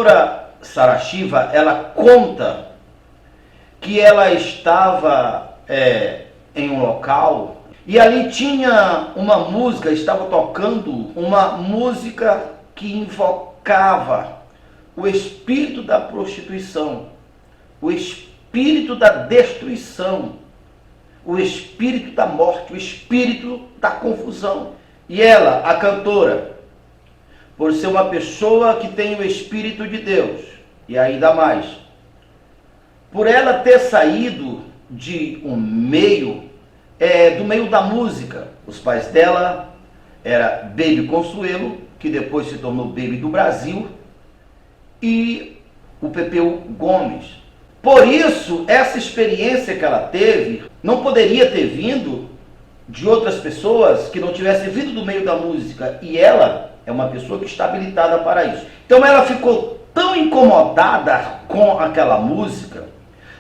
cantora Sarah Shiva, ela conta que ela estava em um local e ali tinha uma música, estava tocando uma música que invocava o espírito da prostituição, o espírito da destruição, o espírito da morte, o espírito da confusão. E ela, a cantora, por ser uma pessoa que tem o Espírito de Deus, e ainda mais, por ela ter saído de um meio, do meio da música. Os pais dela era Baby Consuelo, que depois se tornou Baby do Brasil, e o Pepeu Gomes. Por isso, essa experiência que ela teve, não poderia ter vindo de outras pessoas que não tivessem vindo do meio da música, e ela é uma pessoa que está habilitada para isso. Então ela ficou tão incomodada com aquela música,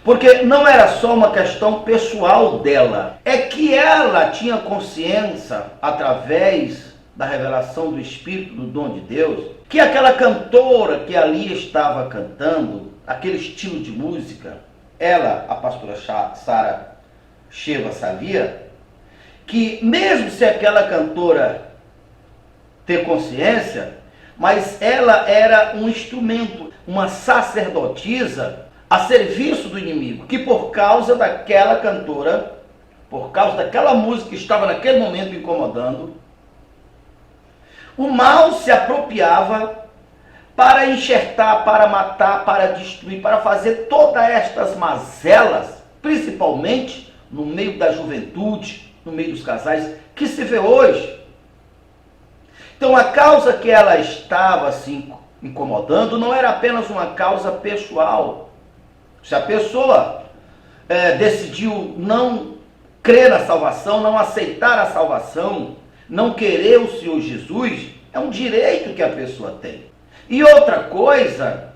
porque não era só uma questão pessoal dela, é que ela tinha consciência, através da revelação do Espírito, do dom de Deus, que aquela cantora que ali estava cantando, aquele estilo de música, ela, a pastora Sarah Shiva, sabia que mesmo se aquela cantora ter consciência, mas ela era um instrumento, uma sacerdotisa a serviço do inimigo, que por causa daquela cantora, por causa daquela música que estava naquele momento incomodando, o mal se apropriava para enxertar, para matar, para destruir, para fazer todas estas mazelas, principalmente no meio da juventude, no meio dos casais, que se vê hoje. Então a causa que ela estava se incomodando não era apenas uma causa pessoal. Se a pessoa decidiu não crer na salvação, não aceitar a salvação, não querer o Senhor Jesus, é um direito que a pessoa tem. E outra coisa,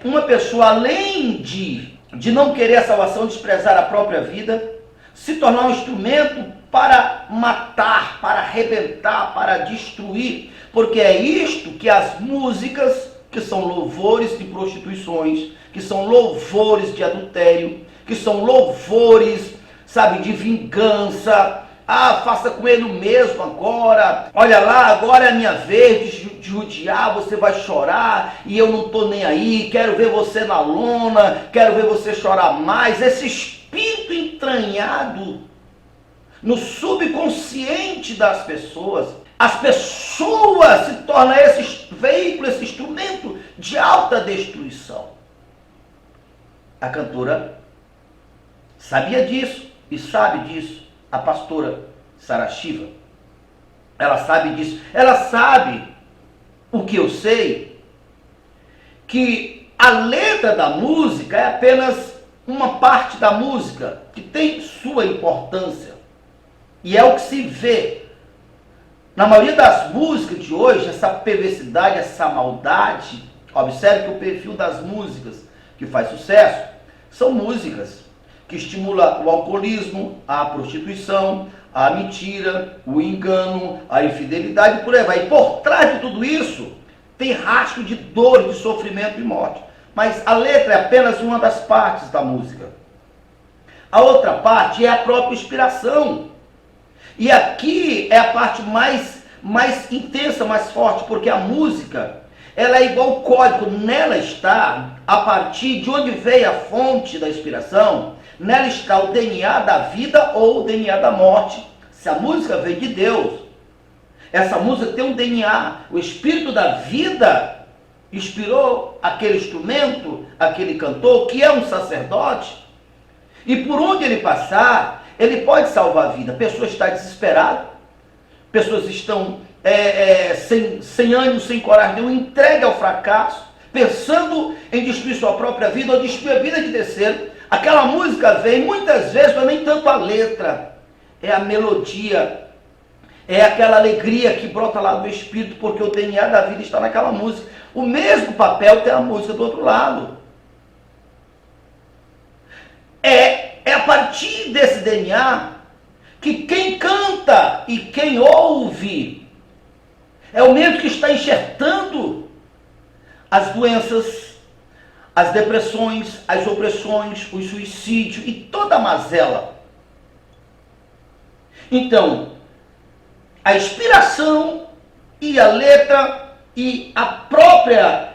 uma pessoa, além de não querer a salvação, desprezar a própria vida, se tornar um instrumento para matar, para arrebentar, para destruir, porque é isto que as músicas, que são louvores de prostituições, que são louvores de adultério, que são louvores, sabe, de vingança. Ah, faça com ele o mesmo agora. Olha lá, agora é a minha vez de judiar, você vai chorar e eu não estou nem aí. Quero ver você na lona, quero ver você chorar mais. Esse espírito entranhado no subconsciente das pessoas. As pessoas se tornam esse veículo, esse instrumento de alta destruição. A cantora sabia disso e sabe disso. A pastora Sarah Shiva, ela sabe disso. Ela sabe o que eu sei, que a letra da música é apenas uma parte da música que tem sua importância. E é o que se vê na maioria das músicas de hoje, essa perversidade, essa maldade. Observe que o perfil das músicas que faz sucesso são músicas que estimulam o alcoolismo, a prostituição, a mentira, o engano, a infidelidade, por aí vai. E por trás de tudo isso, tem rastro de dor, de sofrimento e morte. Mas a letra é apenas uma das partes da música. A outra parte é a própria inspiração. E aqui é a parte mais intensa, mais forte, porque a música, ela é igual o código. Nela está, a partir de onde veio a fonte da inspiração, nela está o DNA da vida ou o DNA da morte. Se a música vem de Deus, essa música tem um DNA. O espírito da vida inspirou aquele instrumento, aquele cantor, que é um sacerdote. E por onde ele passar, ele pode salvar a vida. A pessoa está desesperada, pessoas estão sem ânimo, sem coragem nenhuma, entregue ao fracasso, pensando em destruir sua própria vida ou destruir a vida de terceiro. Aquela música vem, muitas vezes, não é nem tanto a letra, é a melodia, é aquela alegria que brota lá do espírito, porque o DNA da vida está naquela música. O mesmo papel tem a música do outro lado. É a partir desse DNA que quem canta e quem ouve é o mesmo que está enxertando as doenças, as depressões, as opressões, o suicídio e toda a mazela. Então, a inspiração e a letra e a própria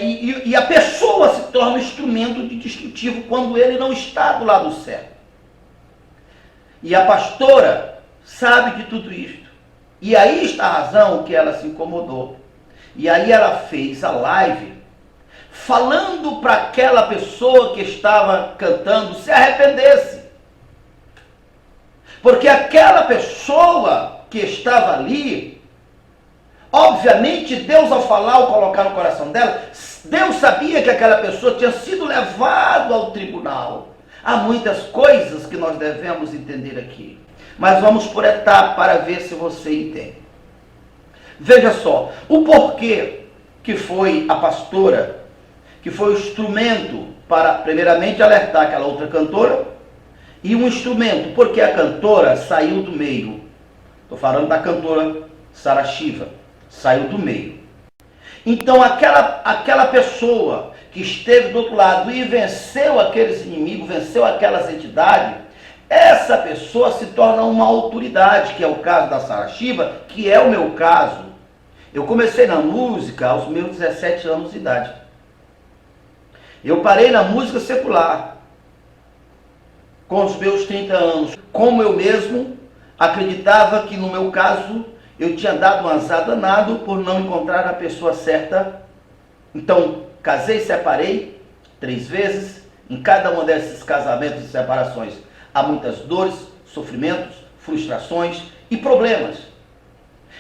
e a pessoa se torna um instrumento de destrutivo quando ele não está do lado certo. E a pastora sabe de tudo isto. E aí está a razão que ela se incomodou. E aí ela fez a live falando para aquela pessoa que estava cantando se arrependesse. Porque aquela pessoa que estava ali, obviamente Deus ao falar, ao colocar no coração dela, Deus sabia que aquela pessoa tinha sido levada ao tribunal. Há muitas coisas que nós devemos entender aqui. Mas vamos por etapa para ver se você entende. Veja só, o porquê que foi a pastora, que foi o instrumento para, primeiramente, alertar aquela outra cantora, e um instrumento, porque a cantora saiu do meio. Estou falando da cantora Sarah Shiva, saiu do meio. Então aquela pessoa que esteve do outro lado e venceu aqueles inimigos, venceu aquelas entidades, essa pessoa se torna uma autoridade, que é o caso da Sarah Shiva, que é o meu caso. Eu comecei na música aos meus 17 anos de idade. Eu parei na música secular com os meus 30 anos. Como eu mesmo acreditava que no meu caso eu tinha dado um azar danado por não encontrar a pessoa certa. Então, casei e separei 3 vezes. Em cada um desses casamentos e separações há muitas dores, sofrimentos, frustrações e problemas.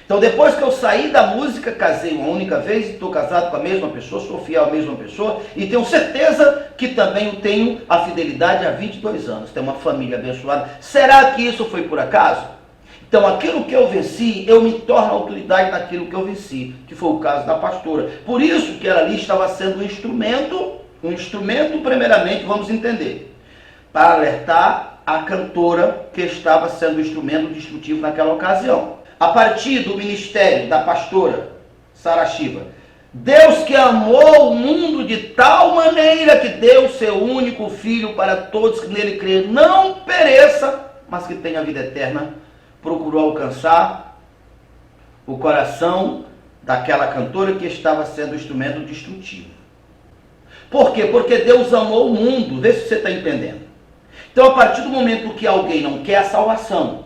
Então, depois que eu saí da música, casei uma única vez, estou casado com a mesma pessoa, sou fiel à mesma pessoa e tenho certeza que também tenho a fidelidade há 22 anos. Tenho uma família abençoada. Será que isso foi por acaso? Então, aquilo que eu venci, eu me torno autoridade naquilo que eu venci, que foi o caso da pastora. Por isso que ela ali estava sendo um instrumento primeiramente, vamos entender, para alertar a cantora que estava sendo um instrumento destrutivo naquela ocasião. A partir do ministério da pastora Sarah Shiva, Deus que amou o mundo de tal maneira que deu seu único filho para todos que nele crêem, não pereça, mas que tenha vida eterna, procurou alcançar o coração daquela cantora que estava sendo instrumento destrutivo. Por quê? Porque Deus amou o mundo, vê se você está entendendo. Então, a partir do momento que alguém não quer a salvação,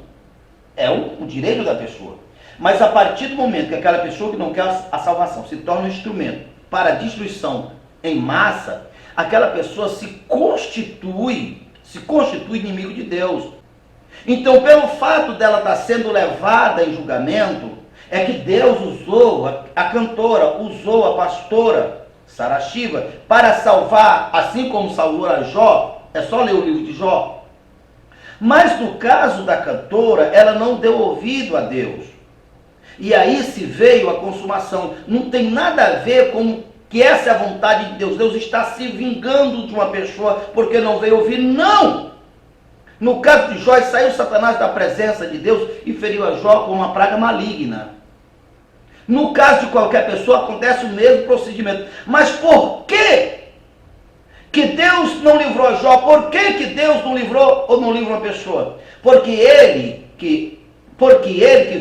é o direito da pessoa. Mas a partir do momento que aquela pessoa que não quer a salvação se torna um instrumento para a destruição em massa, aquela pessoa se constitui inimigo de Deus. Então, pelo fato dela estar sendo levada em julgamento, é que Deus usou a cantora, usou a pastora Sarah Shiva para salvar, assim como salvou a Jó. É só ler o livro de Jó. Mas no caso da cantora, ela não deu ouvido a Deus. E aí se veio a consumação. Não tem nada a ver com que essa é a vontade de Deus. Deus está se vingando de uma pessoa porque não veio ouvir. Não! No caso de Jó, saiu Satanás da presença de Deus e feriu a Jó com uma praga maligna. No caso de qualquer pessoa, acontece o mesmo procedimento. Mas por que Deus não livrou Jó? Por que Deus não livrou ou não livra uma pessoa? Porque ele que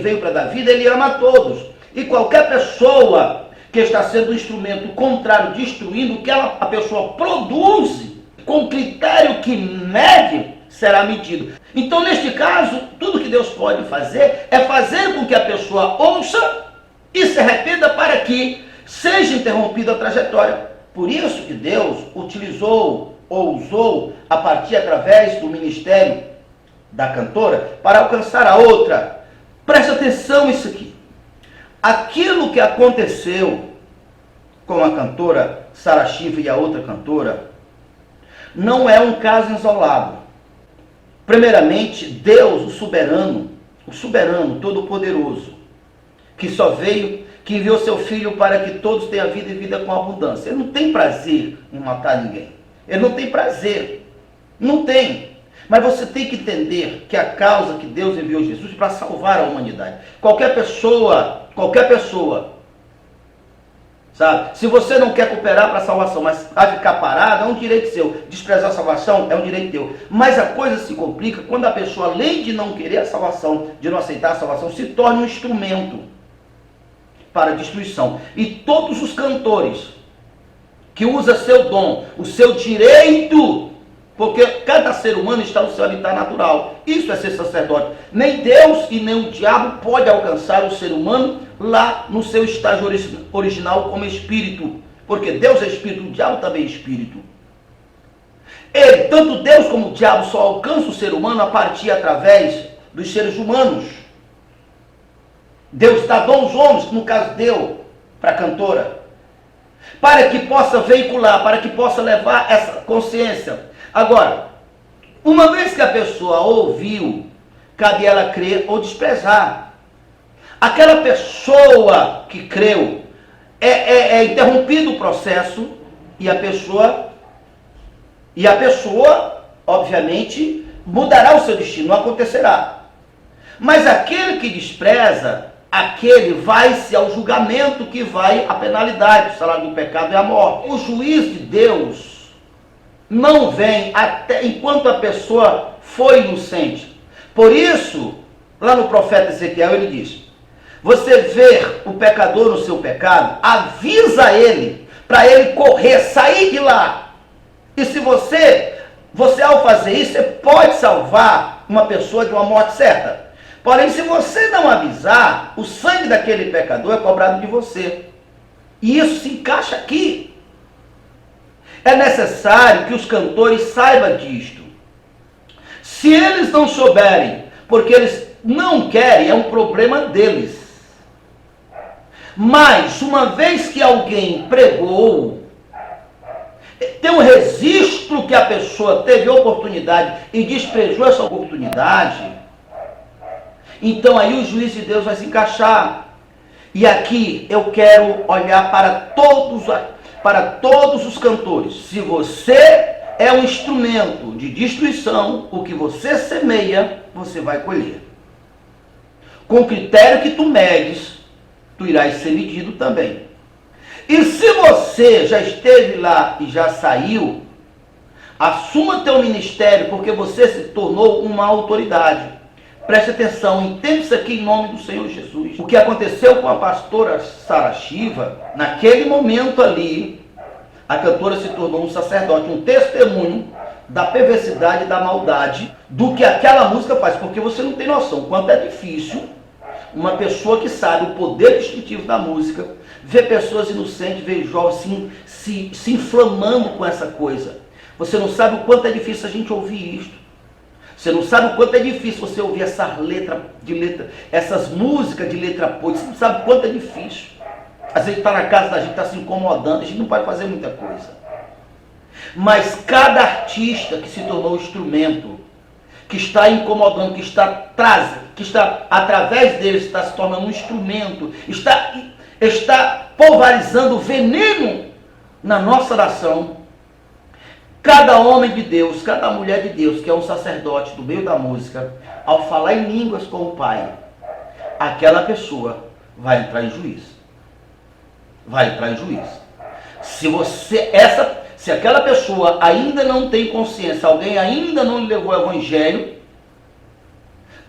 veio para dar vida, ele ama a todos. E qualquer pessoa que está sendo um instrumento contrário, destruindo o que a pessoa produz, com critério que mede, será medido. Então, neste caso, tudo que Deus pode fazer é fazer com que a pessoa ouça e se arrependa para que seja interrompida a trajetória. Por isso que Deus utilizou ou usou a partir através do ministério da cantora para alcançar a outra. Presta atenção nisso aqui. Aquilo que aconteceu com a cantora Sarah Shiva e a outra cantora não é um caso isolado. Primeiramente, Deus, o soberano, todo-poderoso, que só veio, que enviou seu filho para que todos tenham vida e vida com abundância. Ele não tem prazer em matar ninguém. Ele não tem prazer. Não tem. Mas você tem que entender que a causa que Deus enviou Jesus para salvar a humanidade. Qualquer pessoa sabe? Se você não quer cooperar para a salvação, mas vai ficar parado, é um direito seu. Desprezar a salvação é um direito teu. Mas a coisa se complica quando a pessoa, além de não querer a salvação, de não aceitar a salvação, se torna um instrumento para a destruição. E todos os cantores que usam seu dom, o seu direito, porque cada ser humano está no seu habitat natural. Isso é ser sacerdote. Nem Deus e nem o diabo pode alcançar o ser humano lá no seu estágio original como espírito. Porque Deus é espírito, o diabo também é espírito. Tanto Deus como o diabo só alcançam o ser humano a partir através dos seres humanos. Deus dá dons homens, no caso deu para a cantora, para que possa veicular, para que possa levar essa consciência. Agora, uma vez que a pessoa ouviu, cabe ela crer ou desprezar. Aquela pessoa que creu, é interrompido o processo e a pessoa, obviamente, mudará o seu destino, não acontecerá. Mas aquele que despreza, aquele vai-se ao julgamento, que vai a penalidade. O salário do pecado é a morte. O juiz de Deus não vem até enquanto a pessoa foi inocente. Por isso, lá no profeta Ezequiel, ele diz: você ver o pecador no seu pecado, avisa ele, para ele correr, sair de lá. E se você ao fazer isso, você pode salvar uma pessoa de uma morte certa. Porém, se você não avisar, o sangue daquele pecador é cobrado de você. E isso se encaixa aqui. É necessário que os cantores saibam disto. Se eles não souberem, porque eles não querem, é um problema deles. Mas, uma vez que alguém pregou, tem um registro que a pessoa teve oportunidade e desprezou essa oportunidade, então aí o juiz de Deus vai se encaixar. E aqui eu quero olhar para todos os cantores. Se você é um instrumento de destruição, o que você semeia, você vai colher. Com o critério que tu medes, tu irás ser medido também. E se você já esteve lá e já saiu, assuma teu ministério, porque você se tornou uma autoridade. Preste atenção, entenda isso aqui em nome do Senhor Jesus. O que aconteceu com a pastora Sara Shiva, naquele momento ali, a cantora se tornou um sacerdote, um testemunho da perversidade e da maldade do que aquela música faz. Porque você não tem noção quanto é difícil uma pessoa que sabe o poder destrutivo da música, ver pessoas inocentes, ver jovens se inflamando com essa coisa. Você não sabe o quanto é difícil a gente ouvir isto. Você não sabe o quanto é difícil você ouvir essas músicas de letra podre. Você não sabe o quanto é difícil. Às vezes está na casa da gente, está se incomodando, a gente não pode fazer muita coisa. Mas cada artista que se tornou instrumento, que está incomodando, que está através dele, está se tornando um instrumento, está pulverizando veneno na nossa nação. Cada homem de Deus, cada mulher de Deus, que é um sacerdote do meio da música, ao falar em línguas com o Pai, aquela pessoa vai entrar em juízo. Vai entrar em juízo. Se aquela pessoa ainda não tem consciência, alguém ainda não lhe levou o evangelho,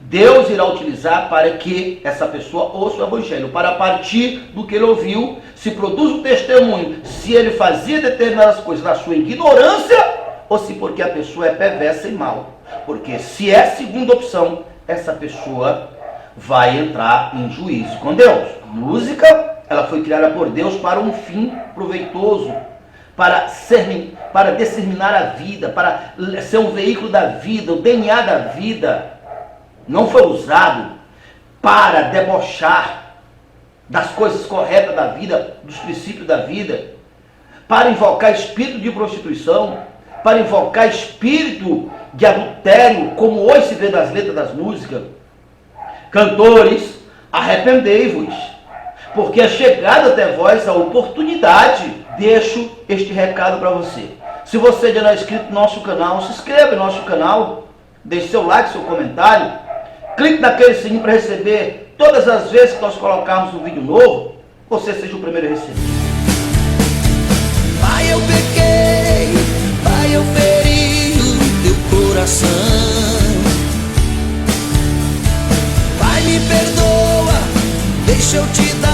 Deus irá utilizar para que essa pessoa ouça o evangelho, para a partir do que ele ouviu, se produz um testemunho, se ele fazia determinadas coisas na sua ignorância, ou se porque a pessoa é perversa e mal. Porque se é a segunda opção, essa pessoa vai entrar em juízo com Deus. A música, ela foi criada por Deus para um fim proveitoso, para disseminar a vida, para ser um veículo da vida, o DNA da vida. Não foi usado para debochar das coisas corretas da vida, dos princípios da vida, para invocar espírito de prostituição, para invocar espírito de adultério, como hoje se vê nas letras das músicas. Cantores, arrependei-vos, porque é chegada até vós a oportunidade. Deixo este recado para você. Se você ainda não é inscrito no nosso canal, se inscreva no nosso canal, deixe seu like, seu comentário, clique naquele sininho para receber todas as vezes que nós colocarmos um vídeo novo, você seja o primeiro a receber. Pai, eu pequei, Pai, eu feri o teu coração. Pai, me perdoa, deixa eu te dar